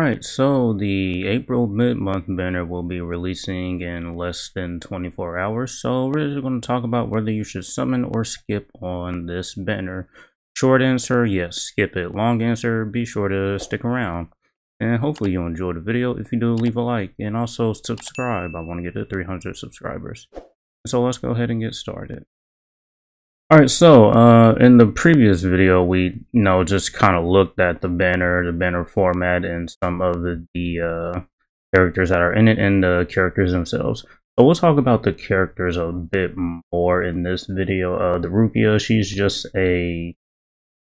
Alright, so the April mid-month banner will be releasing in less than 24 hours, so we're just going to talk about whether you should summon or skip on this banner. Short answer, yes, skip it. Long answer, be sure to stick around. And hopefully you'll enjoy the video. If you do, leave a like, and also subscribe. I want to get to 300 subscribers. So let's go ahead and get started. Alright, so in the previous video, we just kind of looked at the banner format, and some of the characters that are in it, and the characters themselves. So we'll talk about the characters a bit more in this video. The Rukia, she's just a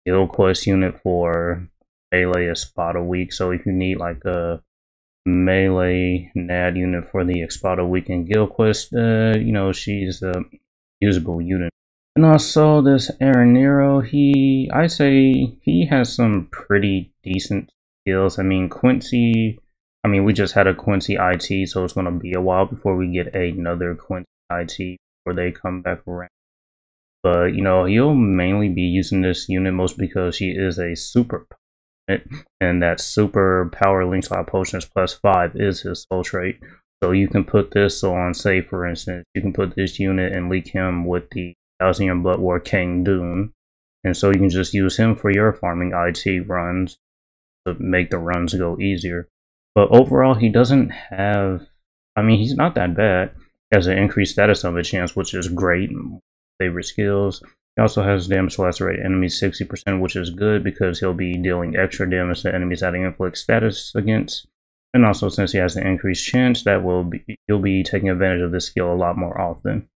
guild quest unit for melee Espada week. So if you need like a melee NAD unit for the Espada weekend guild quest, she's a usable unit. And also this Aranero, I'd say he has some pretty decent skills. I mean, we just had a Quincy IT, so it's going to be a while before we get another Quincy IT before they come back around. But, he'll mainly be using this unit most because she is a super unit, and that super power link slot potions +5 is his soul trait. So you can put this on, say for instance, you can put this unit and link him with the Thousand Blood War King Dune, and so you can just use him for your farming IT runs to make the runs go easier. But overall, he doesn't have, he's not that bad. He has an increased status summon chance, which is great. Favorite skills. He also has damage to lacerate enemies 60%, which is good because he'll be dealing extra damage to enemies that he inflicts status against. And also, since he has an increased chance, you'll be taking advantage of this skill a lot more often.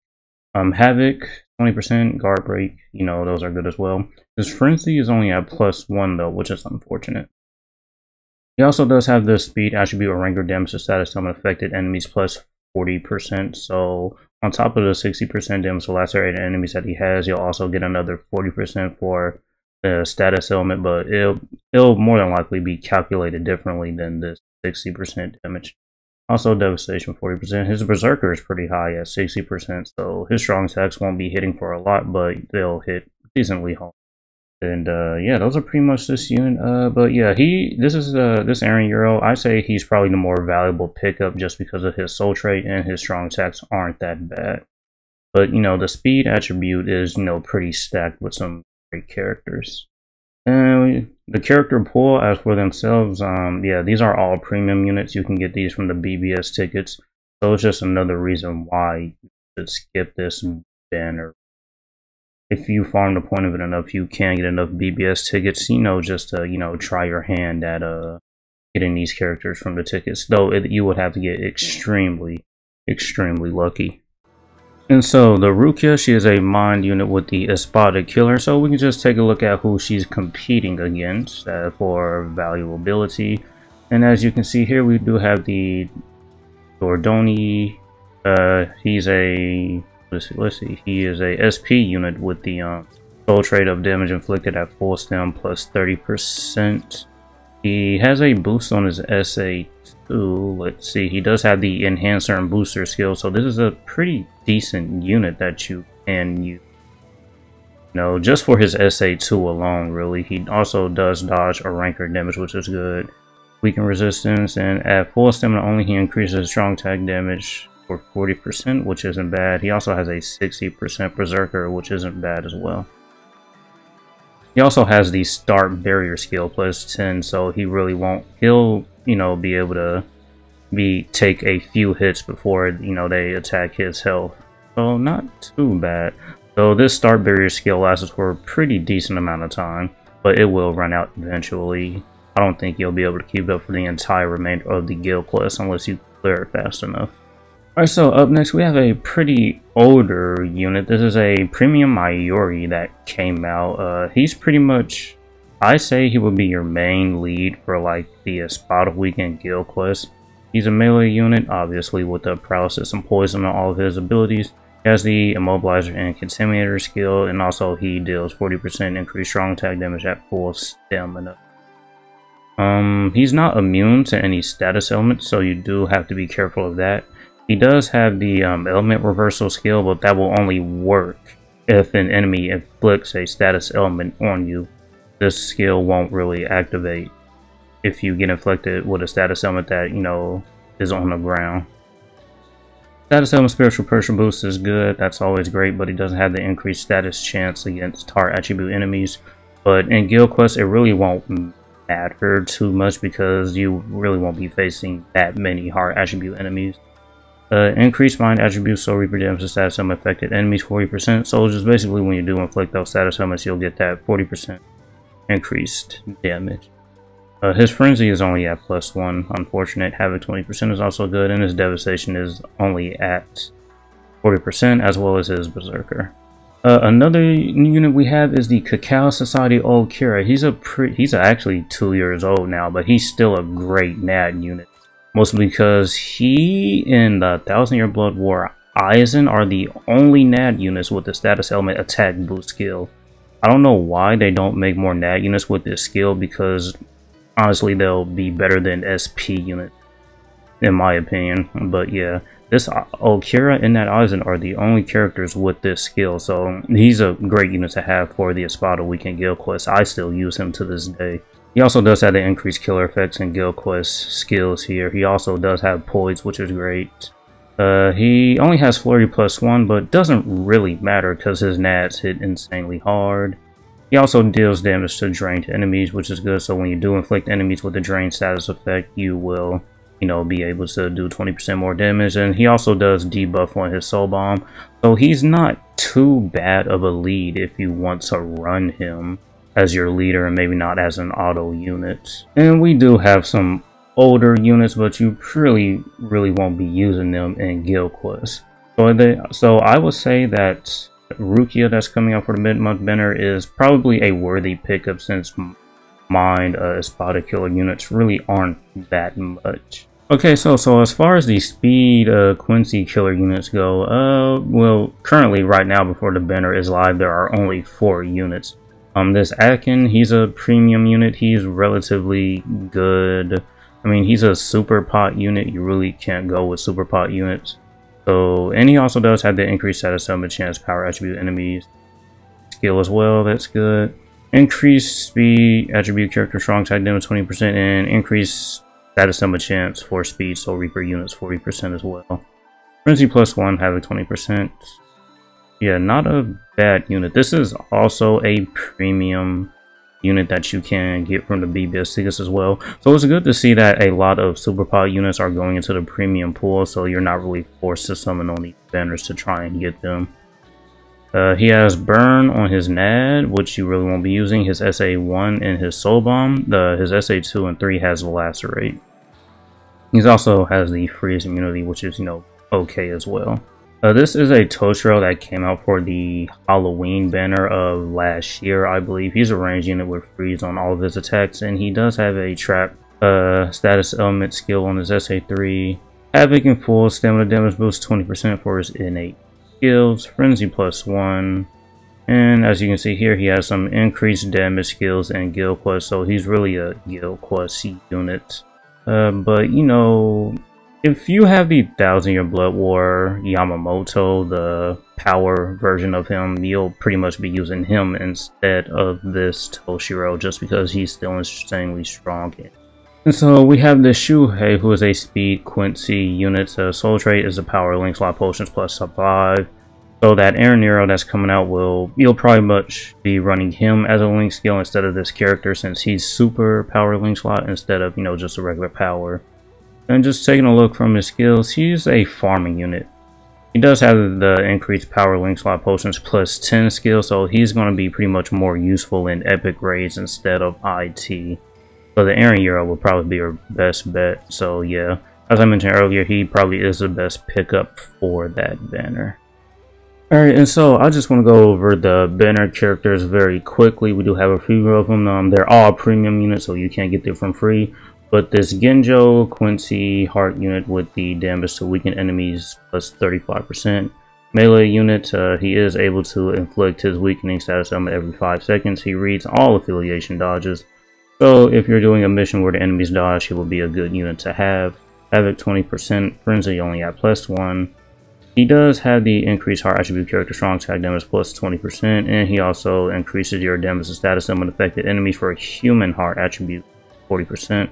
Havoc, 20%, guard break, those are good as well. His frenzy is only at +1 though, which is unfortunate. He also does have the speed attribute or ranger damage to status summon affected enemies +40%. So on top of the 60% damage to lacerated enemies that he has, you'll also get another 40% for the status element, but it'll more than likely be calculated differently than this 60% damage. Also devastation 40%. His berserker is pretty high at 60%, so his strong attacks won't be hitting for a lot, but they'll hit decently home. And yeah, those are pretty much this unit. But yeah, this Aaron Euro, I say he's probably the more valuable pickup just because of his soul trait, and his strong attacks aren't that bad. But the speed attribute is pretty stacked with some great characters. And the character pool, as for themselves, yeah, these are all premium units. You can get these from the BBS tickets, so it's just another reason why you should skip this banner. If you farm the point of it enough, you can get enough BBS tickets, just to try your hand at getting these characters from the tickets. Though you would have to get extremely lucky. And so the Rukia, she is a mind unit with the Espada killer, so we can just take a look at who she's competing against for valuability. And as you can see here, we do have the Dordoni. He's a he is a SP unit with the soul trait of damage inflicted at full stem +30%. He has a boost on his SA2. Let's see, he does have the enhancer and booster skill, so this is a pretty decent unit that you can use. Just for his SA2 alone, really. He also does dodge or ranker damage, which is good. Weaken resistance, and at full stamina only, he increases strong attack damage for 40%, which isn't bad. He also has a 60% berserker, which isn't bad as well. He also has the start barrier skill +10, so he really won't. He'll be able to take a few hits before they attack his health. So not too bad. So this start barrier skill lasts for a pretty decent amount of time, but it will run out eventually. I don't think you'll be able to keep it up for the entire remainder of the guild quest unless you clear it fast enough. Alright, so up next we have a pretty older unit. This is a premium Mayuri that came out. He's pretty much, I say he would be your main lead for like the Espada weekend guild quest. He's a melee unit, obviously, with the paralysis and poison on all of his abilities. He has the immobilizer and contaminator skill, and also he deals 40% increased strong attack damage at full stamina. He's not immune to any status elements, so you do have to be careful of that. He does have the element reversal skill, but that will only work if an enemy inflicts a status element on you. This skill won't really activate. if you get inflicted with a status element that, you know, is on the ground. Status element spiritual pressure boost is good, that's always great, but it doesn't have the increased status chance against hard attribute enemies. But in Guild Quest, it really won't matter too much because you really won't be facing that many hard attribute enemies. Increased mind attributes, so Reaper damage status element affected enemies 40%. So just basically when you do inflict those status elements, you'll get that 40% increased damage. His frenzy is only at +1, unfortunate. Havoc 20% is also good, and his devastation is only at 40%, as well as his berserker. Another unit we have is the Cacao Society Old Kira. He's actually 2 years old now, but he's still a great NAD unit. Mostly because he and the 1000-Year Blood War Aizen are the only NAD units with the status element attack boost skill. I don't know why they don't make more NAD units with this skill, because honestly they'll be better than SP units in my opinion. But yeah, this Okira and that Aizen are the only characters with this skill, so he's a great unit to have for the Espada Weekend Guild Quest. I still use him to this day. He also does have the increased killer effects and Guild Quest skills here. He also does have Poise, which is great. He only has Flurry +1, but doesn't really matter because his nats hit insanely hard. He also deals damage to drained enemies, which is good, so when you do inflict enemies with the drain status effect, you will, you know, be able to do 20% more damage. And he also does debuff on his Soul Bomb, so he's not too bad of a lead if you want to run him as your leader and maybe not as an auto unit. And we do have some older units, but you really won't be using them in Guild Quest. So I would say that Rukia that's coming out for the mid-month banner is probably a worthy pickup, since Mind Espada killer units really aren't that much. Okay, so as far as the speed Quincy killer units go, well, currently right now before the banner is live, there are only 4 units. This Akin, he's a premium unit. He's relatively good. I mean, he's a super pot unit. You really can't go with super pot units. So, and he also does have the increased status element chance power attribute enemies skill as well. That's good. Increased speed attribute character strong attack damage 20%, and increased status element chance for speed, so Reaper units 40% as well. Frenzy +1, Havoc 20%. Yeah, not a bad unit. This is also a premium unit that you can get from the BBS tickets as well. So it's good to see that a lot of super pot units are going into the premium pool, so you're not really forced to summon on these banners to try and get them. He has Burn on his NAD, which you really won't be using, his SA1 and his Soul Bomb. His SA2 and 3 has Lacerate. He also has the Freeze immunity, which is, you know, okay as well. This is a Toshiro that came out for the Halloween banner of last year, I believe. He's a ranged unit with freeze on all of his attacks, and he does have a trap status element skill on his SA3. Havoc and full stamina damage boost 20% for his innate skills, Frenzy +1. And as you can see here, he has some increased damage skills and Guild Quest, so he's really a Guild Quest unit. But you know, if you have the 1000-Year Blood War Yamamoto, the power version of him, you'll pretty much be using him instead of this Toshiro, just because he's still insanely strong. And so we have the Shuhei, who is a speed Quincy unit. Soul trait is a power link slot potions +5. So that Aaron Nero that's coming out, you'll probably much be running him as a link skill instead of this character, since he's super power link slot instead of, you know, just a regular power. And just taking a look from his skills, he's a farming unit. He does have the increased power link slot potions +10 skill, so he's going to be pretty much more useful in epic raids instead of IT. So the Aaron Euro will probably be your best bet. So yeah, as I mentioned earlier, he probably is the best pickup for that banner. Alright, and so I just want to go over the banner characters very quickly. We do have a few of them. They're all premium units, so you can't get them from free. But this Genjo Quincy Heart unit with the damage to weakened enemies +35%. Melee unit, he is able to inflict his weakening status element every 5 seconds. He reads all affiliation dodges. So if you're doing a mission where the enemies dodge, he will be a good unit to have. Havoc 20%, Frenzy only at +1. He does have the increased heart attribute character strong attack damage +20%, and he also increases your damage to status element affected enemies for a human heart attribute 40%.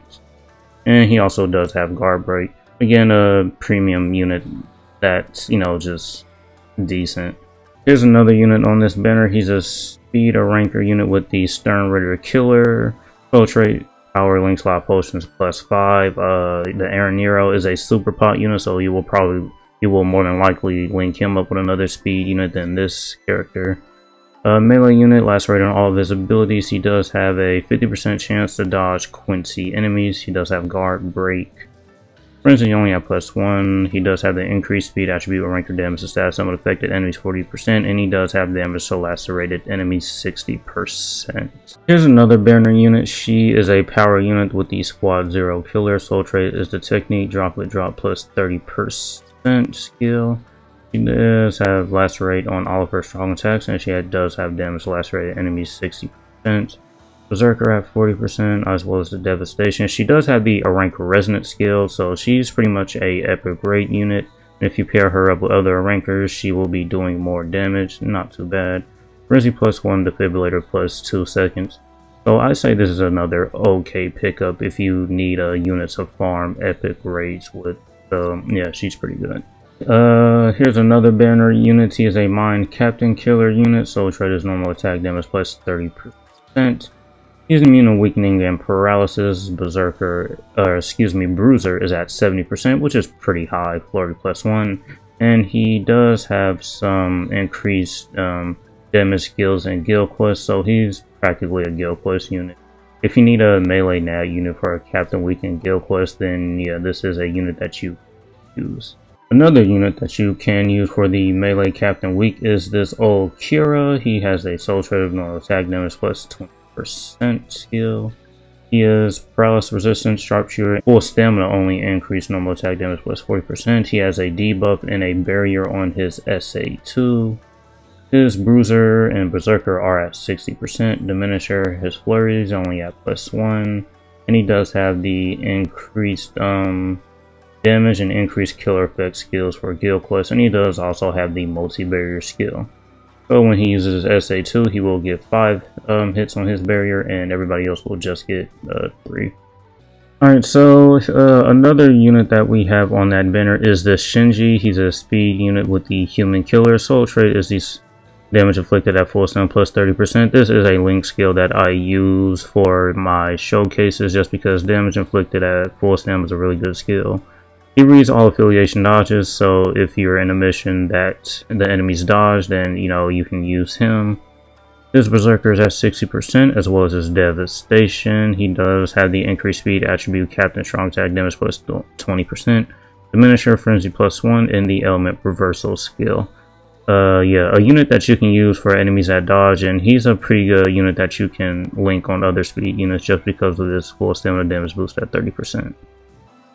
And he also does have guard break. Again, a premium unit that's, you know, just decent. Here's another unit on this banner. He's a speed or ranker unit with the Stern Ritter Killer. Soul trait, power, link slot potions +5. The Aaron Nero is a super pot unit, so you will more than likely link him up with another speed unit than this character. Melee unit, last rate on all of his abilities. He does have a 50% chance to dodge Quincy enemies. He does have guard break. Frenzy, you only have +1. He does have the increased speed attribute or ranker damage to status summon affected enemies 40%, and he does have damage to lacerated enemies 60%. Here's another banner unit. She is a power unit with the Squad 0 Killer. Soul trait is the technique droplet drop +30% skill. She does have lacerate on all of her strong attacks, and she does have damage to lacerated enemies 60%. Berserker at 40%, as well as the Devastation. She does have the rank resonant skill, so she's pretty much a epic rate unit. And if you pair her up with other rankers, she will be doing more damage. Not too bad. Frenzy +1, Defibrillator +2 seconds. So I say this is another okay pickup if you need a unit to farm epic raids with. So yeah, she's pretty good. Here's another banner unit. He is a Mind Captain Killer unit. Soul trait is normal attack damage +30%. He's immune to weakening and paralysis. Bruiser is at 70%, which is pretty high, flurry +1. And he does have some increased damage skills and guild quests, so he's practically a guild quest unit. If you need a melee nat unit for a Captain Weekend guild quest, then yeah, this is a unit that you use. Another unit that you can use for the melee Captain Week is this old Kira. He has a soul trait of normal attack damage +20% skill. He is paralysis resistant, sharpshooter, full stamina only, increased normal attack damage +40%. He has a debuff and a barrier on his SA2. His Bruiser and Berserker are at 60%. Diminisher, his flurry is only at +1. And he does have the increased damage and increased killer effect skills for guild quests, and he does also have the multi-barrier skill. So when he uses his SA2, he will get 5 hits on his barrier, and everybody else will just get 3. Alright, so another unit that we have on that banner is the Shinji. He's a speed unit with the Human Killer. Soul trait is the damage inflicted at full stun +30%. This is a link skill that I use for my showcases just because damage inflicted at full stun is a really good skill. He reads all affiliation dodges, so if you're in a mission that the enemies dodge, then you know you can use him. His Berserker is at 60%, as well as his Devastation. He does have the increased speed attribute Captain Strong Attack damage +20%, Diminisher Frenzy +1, and the Element Reversal skill. Yeah, a unit that you can use for enemies that dodge, and he's a pretty good unit that you can link on other speed units just because of this full stamina damage boost at 30%.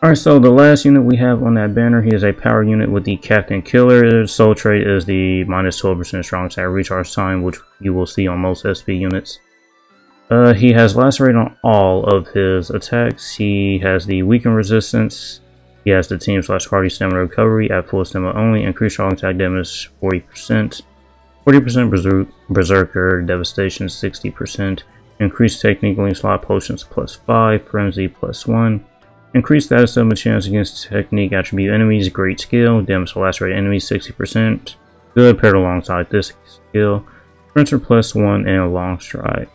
Alright, so the last unit we have on that banner, he is a power unit with the Captain Killer. Soul trait is the -12% strong attack recharge time, which you will see on most SP units. He has lacerate on all of his attacks. He has the weaken resistance. He has the team/party stamina recovery at full stamina only. Increased strong attack damage 40%. 40% Berserker, Devastation 60%. Increased technique link slot potions +5. Frenzy +1. Increased status summon chance against technique attribute enemies, great skill, damage to lacerate enemies 60%. Good paired alongside this skill. Sprinter +1 and a long stride.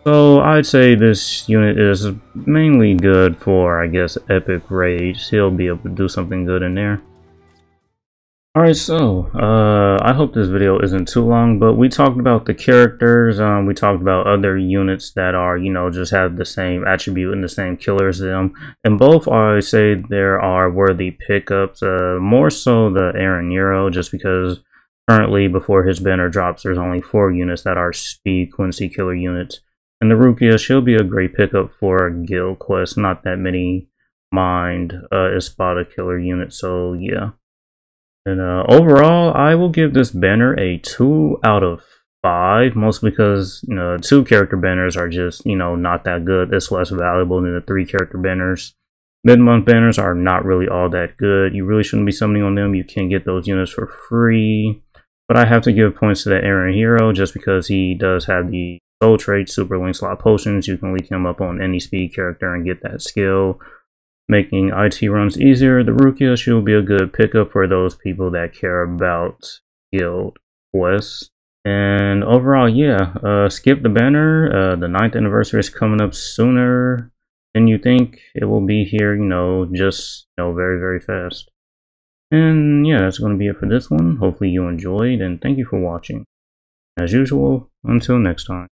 So I'd say this unit is mainly good for, I guess, epic raids. He'll be able to do something good in there. Alright, so I hope this video isn't too long, but we talked about the characters, we talked about other units that are, you know, just have the same attribute and the same killer as them, and both I say there are worthy pickups, more so the Aaron Nero, just because currently before his banner drops there's only 4 units that are speed Quincy killer units, and the Rukia, she'll be a great pickup for a guild quest, not that many Mind Espada killer units, so yeah. And overall, I will give this banner a 2 out of 5, mostly because, you know, 2 character banners are just, you know, not that good. It's less valuable than the 3 character banners. Mid-month banners are not really all that good. You really shouldn't be summoning on them. You can get those units for free. But I have to give points to the Aaron Hero just because he does have the soul traits, super link slot potions. You can link him up on any speed character and get that skill, making IT runs easier. The Rukia, she will be a good pickup for those people that care about guild quests. And overall, yeah, skip the banner. The 9th anniversary is coming up sooner than you think. It will be here, just, very, very fast. And yeah, that's going to be it for this one. Hopefully you enjoyed, and thank you for watching. As usual, until next time.